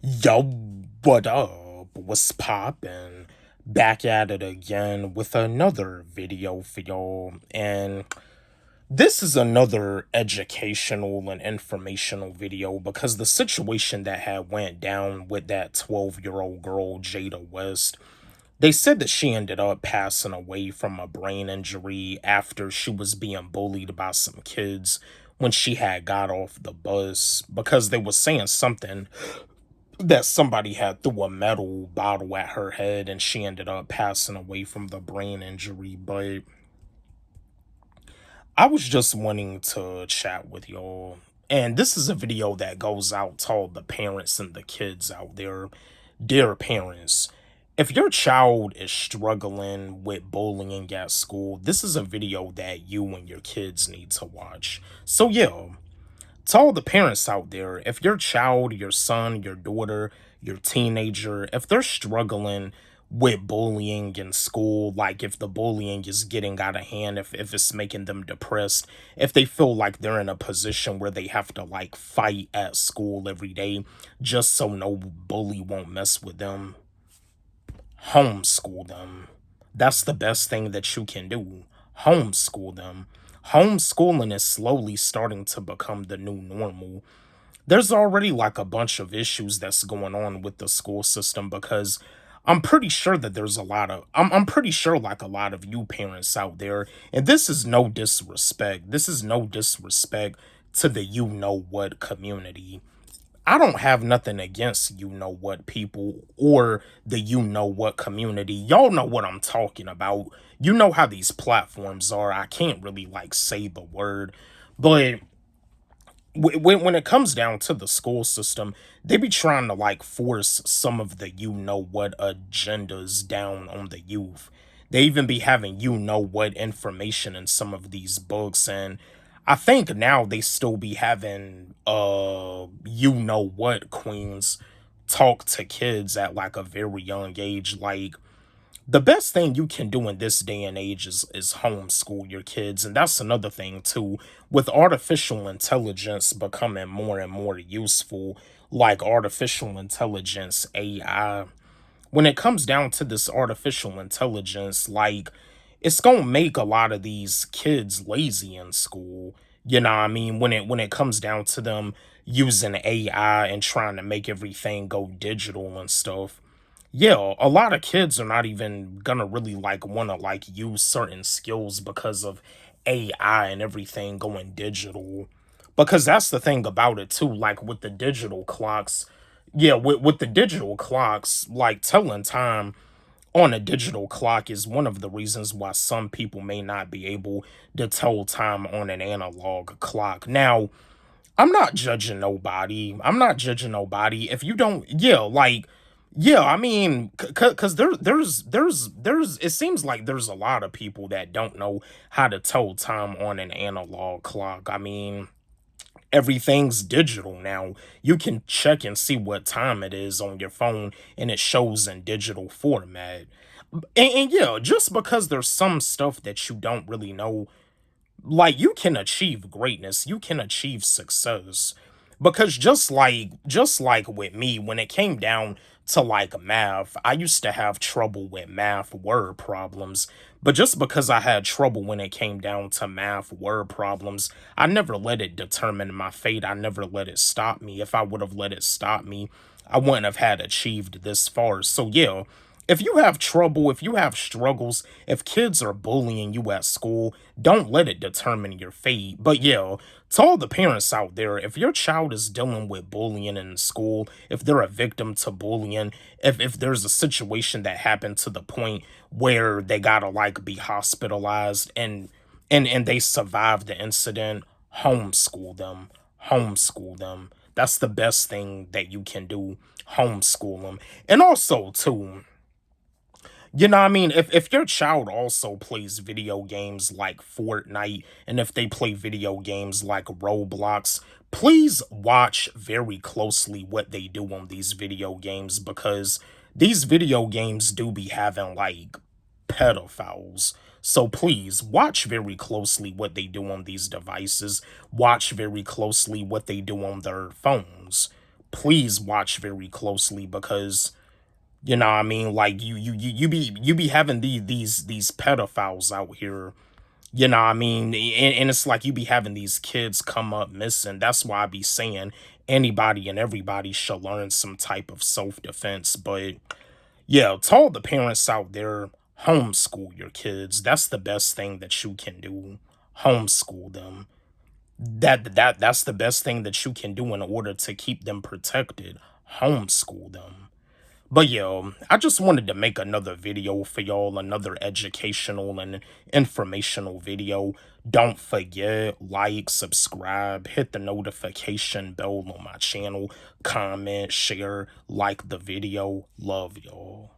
Yo, what up? What's poppin'? Back at it again with another video for y'all. And this is another educational and informational video because the situation that had went down with that 12-year-old girl, Jada West, they said that she ended up passing away from a brain injury after she was being bullied by some kids when she had got off the bus because they were saying something that somebody had threw a metal bottle at her head and she ended up passing away from the brain injury. But I was just wanting to chat with y'all. And this is a video that goes out to all the parents and the kids out there. Dear parents, if your child is struggling with bullying at school, this is a video that you and your kids need to watch. So, yeah, to all the parents out there, if your child, your son, your daughter, your teenager, if they're struggling with bullying in school, like if the bullying is getting out of hand, if it's making them depressed, if they feel like they're in a position where they have to like fight at school every day just so no bully won't mess with them, homeschool them. That's the best thing that you can do. Homeschool them. Homeschooling is slowly starting to become the new normal. There's already like a bunch of issues that's going on with the school system because I'm pretty sure that there's a lot of I'm pretty sure like a lot of you parents out there, and this is no disrespect. This is no disrespect to the you know what community. I don't have nothing against you know what people or the you know what community. Y'all know what I'm talking about. You know how these platforms are. I can't really like say the word, but when it comes down to the school system, they be trying to like force some of the you know what agendas down on the youth. They even be having you know what information in some of these books, and I think now they still be having you know what queens talk to kids at like a very young age. Like the best thing you can do in this day and age is homeschool your kids. And that's another thing too, with artificial intelligence becoming more and more useful, like artificial intelligence, AI. When it comes down to this artificial intelligence, like it's gonna make a lot of these kids lazy in school. You know what I mean? When it comes down to them using AI and trying to make everything go digital and stuff, yeah, a lot of kids are not even gonna really like want to like use certain skills because of AI and everything going digital. Because that's the thing about it too, like with the digital clocks. Yeah, with the digital clocks, like telling time on a digital clock is one of the reasons why some people may not be able to tell time on an analog clock. Now, I'm not judging nobody. I'm not judging nobody. If you don't, yeah, like, yeah, I mean, cause there's it seems like there's a lot of people that don't know how to tell time on an analog clock. I mean, everything's digital now. You can check and see what time it is on your phone, and it shows in digital format. And yeah, just because there's some stuff that you don't really know, like you can achieve greatness, you can achieve success, because just like with me, when it came down to like math, I used to have trouble with math word problems. But just because I had trouble when it came down to math word problems, I never let it determine my fate. I never let it stop me. If I would have let it stop me, I wouldn't have had achieved this far. So yeah, if you have trouble, if you have struggles, if kids are bullying you at school, don't let it determine your fate. But yeah, to all the parents out there, if your child is dealing with bullying in school, if they're a victim to bullying, if there's a situation that happened to the point where they gotta like be hospitalized and they survived the incident, homeschool them. Homeschool them. That's the best thing that you can do. Homeschool them. And also too, you know what I mean? If your child also plays video games like Fortnite, and if they play video games like Roblox, please watch very closely what they do on these video games, because these video games do be having like pedophiles. So please watch very closely what they do on these devices. Watch very closely what they do on their phones. please watch very closely because you know what I mean, like you be having these pedophiles out here, you know what I mean, and it's like you be having these kids come up missing. That's why I be saying anybody and everybody should learn some type of self-defense. But yeah, to all the parents out there, homeschool your kids. That's the best thing that you can do. Homeschool them. That's the best thing that you can do in order to keep them protected. Homeschool them. But yo, I just wanted to make another video for y'all, another educational and informational video. Don't forget, like, subscribe, hit the notification bell on my channel, comment, share, like the video. Love y'all.